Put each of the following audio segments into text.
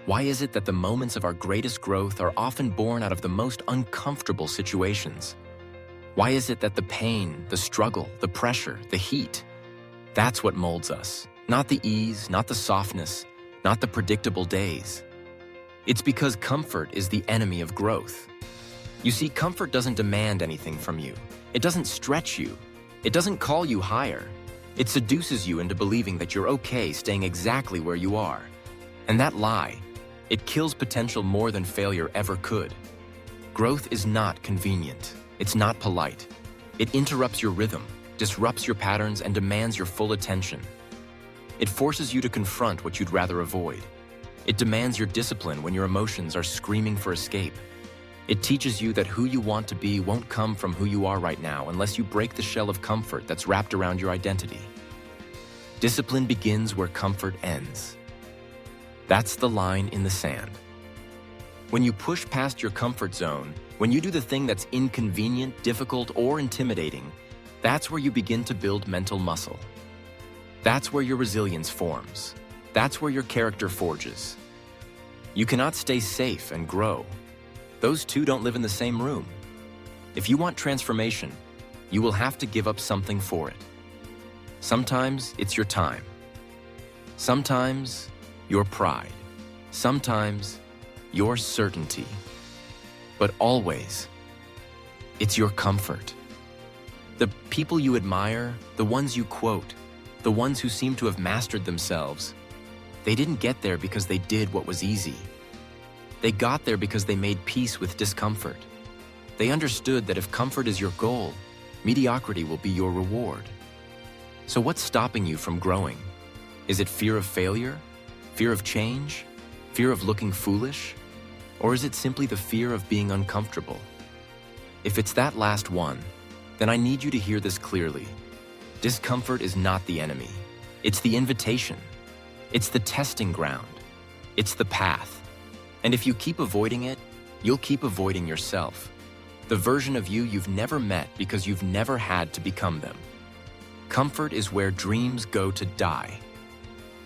Why is it that the moments of our greatest growth are often born out of the most uncomfortable situations? Why is it that the pain, the struggle, the pressure, the heat, that's what molds us? Not the ease, not the softness, not the predictable days. It's because comfort is the enemy of growth. You see, comfort doesn't demand anything from you. It doesn't stretch you. It doesn't call you higher. It seduces you into believing that you're okay staying exactly where you are. And that lie, it kills potential more than failure ever could. Growth is not convenient. It's not polite. It interrupts your rhythm, disrupts your patterns, and demands your full attention. It forces you to confront what you'd rather avoid. It demands your discipline when your emotions are screaming for escape. It teaches you that who you want to be won't come from who you are right now unless you break the shell of comfort that's wrapped around your identity. Discipline begins where comfort ends. That's the line in the sand. When you push past your comfort zone, when you do the thing that's inconvenient, difficult, or intimidating, that's where you begin to build mental muscle. That's where your resilience forms. That's where your character forges. You cannot stay safe and grow. Those two don't live in the same room. If you want transformation, you will have to give up something for it. Sometimes it's your time. Sometimes your pride. Sometimes your certainty. But always, it's your comfort. The people you admire, the ones you quote, the ones who seem to have mastered themselves, they didn't get there because they did what was easy. They got there because they made peace with discomfort. They understood that if comfort is your goal, mediocrity will be your reward. So what's stopping you from growing? Is it fear of failure? Fear of change? Fear of looking foolish? Or is it simply the fear of being uncomfortable? If it's that last one, then I need you to hear this clearly. Discomfort is not the enemy. It's the invitation. It's the testing ground. It's the path. And if you keep avoiding it, you'll keep avoiding yourself. The version of you you've never met because you've never had to become them. Comfort is where dreams go to die.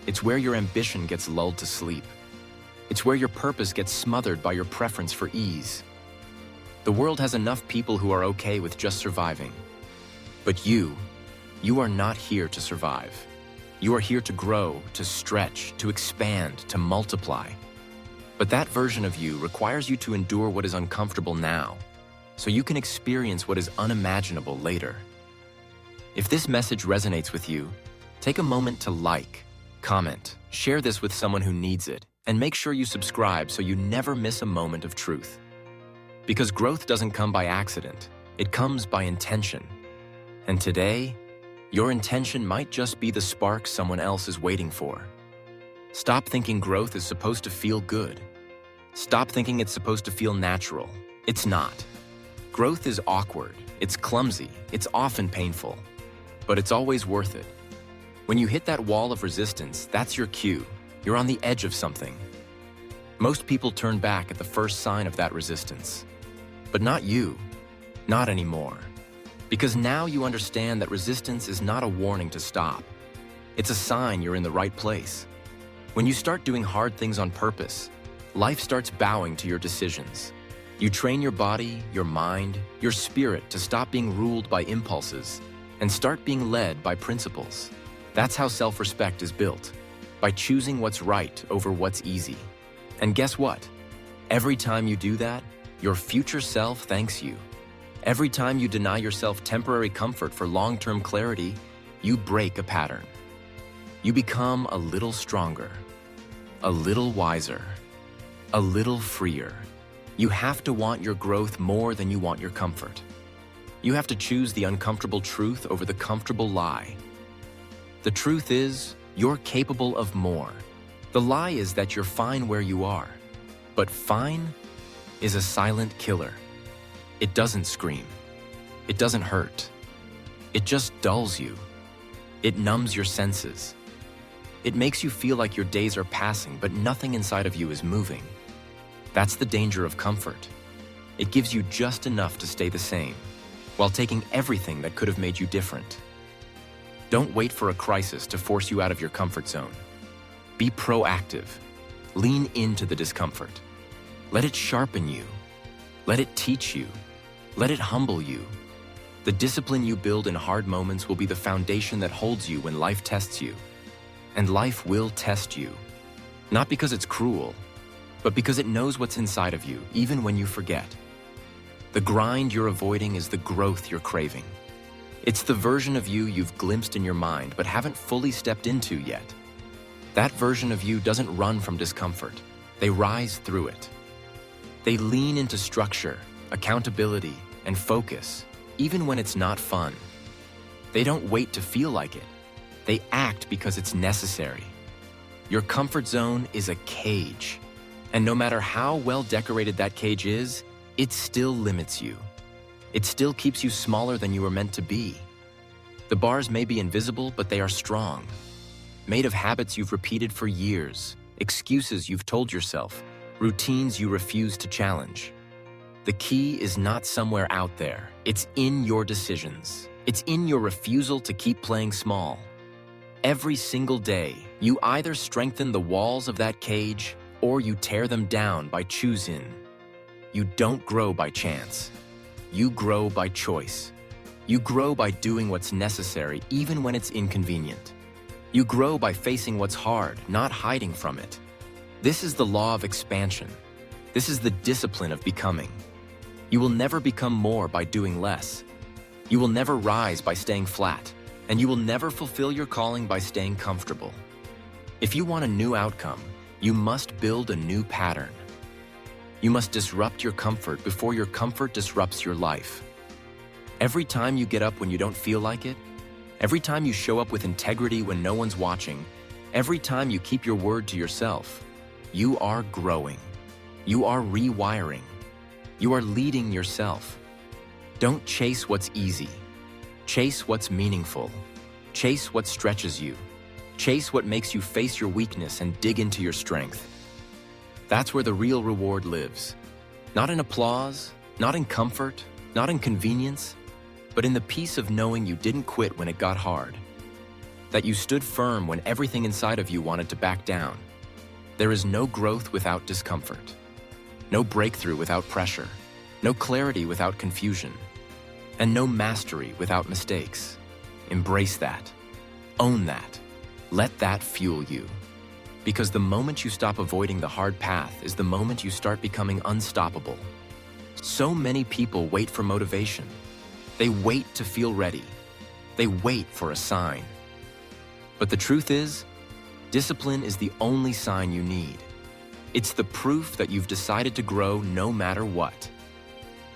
It's where your ambition gets lulled to sleep. It's where your purpose gets smothered by your preference for ease. The world has enough people who are okay with just surviving. But you are not here to survive. You are here to grow, to stretch, to expand, to multiply. But that version of you requires you to endure what is uncomfortable now, so you can experience what is unimaginable later. If this message resonates with you, take a moment to like, comment, share this with someone who needs it, and make sure you subscribe so you never miss a moment of truth. Because growth doesn't come by accident, it comes by intention. And today, your intention might just be the spark someone else is waiting for. Stop thinking growth is supposed to feel good. Stop thinking it's supposed to feel natural. It's not. Growth is awkward, it's clumsy, it's often painful, but it's always worth it. When you hit that wall of resistance, that's your cue. You're on the edge of something. Most people turn back at the first sign of that resistance. But not you. Not anymore. Because now you understand that resistance is not a warning to stop. It's a sign you're in the right place. When you start doing hard things on purpose, life starts bowing to your decisions. You train your body, your mind, your spirit to stop being ruled by impulses and start being led by principles. That's how self-respect is built, by choosing what's right over what's easy. And guess what? Every time you do that, your future self thanks you. Every time you deny yourself temporary comfort for long-term clarity, you break a pattern. You become a little stronger, a little wiser, a little freer. You have to want your growth more than you want your comfort. You have to choose the uncomfortable truth over the comfortable lie. The truth is, you're capable of more. The lie is that you're fine where you are. But fine is a silent killer. It doesn't scream. It doesn't hurt. It just dulls you. It numbs your senses. It makes you feel like your days are passing, but nothing inside of you is moving. That's the danger of comfort. It gives you just enough to stay the same, while taking everything that could have made you different. Don't wait for a crisis to force you out of your comfort zone. Be proactive. Lean into the discomfort. Let it sharpen you. Let it teach you. Let it humble you. The discipline you build in hard moments will be the foundation that holds you when life tests you. And life will test you. Not because it's cruel, but because it knows what's inside of you, even when you forget. The grind you're avoiding is the growth you're craving. It's the version of you you've glimpsed in your mind but haven't fully stepped into yet. That version of you doesn't run from discomfort. They rise through it. They lean into structure, accountability, and focus, even when it's not fun. They don't wait to feel like it. They act because it's necessary. Your comfort zone is a cage, and no matter how well decorated that cage is, it still limits you. It still keeps you smaller than you were meant to be. The bars may be invisible, but they are strong, made of habits you've repeated for years, excuses you've told yourself, routines you refuse to challenge. The key is not somewhere out there. It's in your decisions. It's in your refusal to keep playing small. Every single day, you either strengthen the walls of that cage or you tear them down by choosing. You don't grow by chance. You grow by choice. You grow by doing what's necessary even when it's inconvenient. You grow by facing what's hard, not hiding from it. This is the law of expansion. This is the discipline of becoming. You will never become more by doing less. You will never rise by staying flat, and you will never fulfill your calling by staying comfortable. If you want a new outcome, you must build a new pattern. You must disrupt your comfort before your comfort disrupts your life. Every time you get up when you don't feel like it, every time you show up with integrity when no one's watching, every time you keep your word to yourself, you are growing. You are rewiring. You are leading yourself. Don't chase what's easy. Chase what's meaningful. Chase what stretches you. Chase what makes you face your weakness and dig into your strength. That's where the real reward lives. Not in applause, not in comfort, not in convenience, but in the peace of knowing you didn't quit when it got hard. That you stood firm when everything inside of you wanted to back down. There is no growth without discomfort. No breakthrough without pressure. No clarity without confusion. And no mastery without mistakes. Embrace that. Own that. Let that fuel you. Because the moment you stop avoiding the hard path is the moment you start becoming unstoppable. So many people wait for motivation. They wait to feel ready. They wait for a sign. But the truth is, discipline is the only sign you need. It's the proof that you've decided to grow no matter what.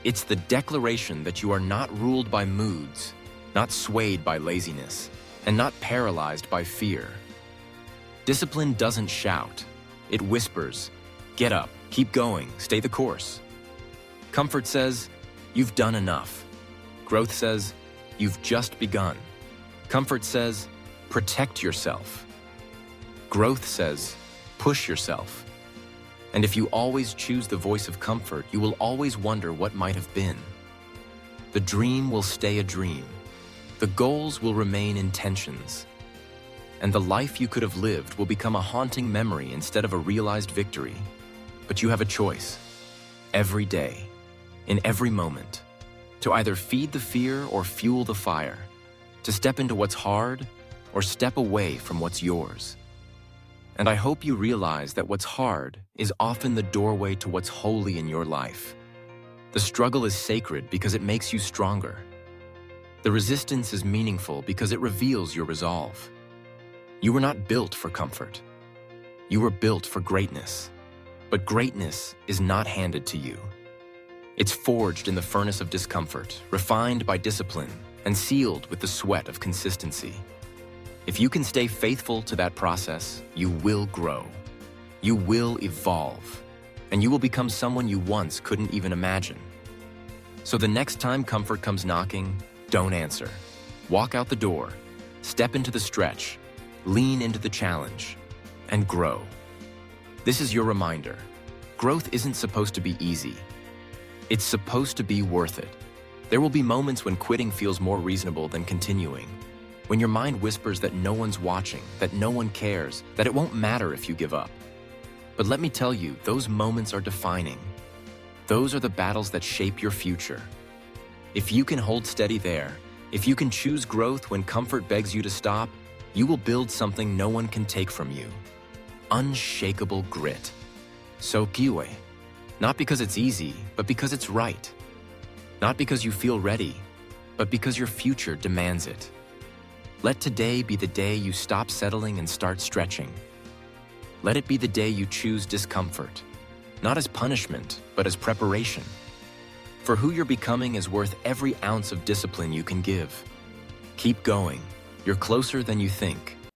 It's the declaration that you are not ruled by moods, not swayed by laziness, and not paralyzed by fear. Discipline doesn't shout. It whispers, get up, keep going, stay the course. Comfort says, you've done enough. Growth says, you've just begun. Comfort says, protect yourself. Growth says, push yourself. And if you always choose the voice of comfort, you will always wonder what might have been. The dream will stay a dream. The goals will remain intentions. And the life you could have lived will become a haunting memory instead of a realized victory. But you have a choice. Every day, in every moment, to either feed the fear or fuel the fire, to step into what's hard or step away from what's yours. And I hope you realize that what's hard is often the doorway to what's holy in your life. The struggle is sacred because it makes you stronger. The resistance is meaningful because it reveals your resolve. You were not built for comfort. You were built for greatness. But greatness is not handed to you. It's forged in the furnace of discomfort, refined by discipline, and sealed with the sweat of consistency. If you can stay faithful to that process, you will grow. You will evolve. And you will become someone you once couldn't even imagine. So the next time comfort comes knocking, don't answer. Walk out the door, step into the stretch, lean into the challenge, and grow. This is your reminder. Growth isn't supposed to be easy. It's supposed to be worth it. There will be moments when quitting feels more reasonable than continuing. When your mind whispers that no one's watching, that no one cares, that it won't matter if you give up. But let me tell you, those moments are defining. Those are the battles that shape your future. If you can hold steady there, if you can choose growth when comfort begs you to stop, you will build something no one can take from you. Unshakable grit. Sokiwe. Not because it's easy, but because it's right. Not because you feel ready, but because your future demands it. Let today be the day you stop settling and start stretching. Let it be the day you choose discomfort, not as punishment, but as preparation. For who you're becoming is worth every ounce of discipline you can give. Keep going. You're closer than you think.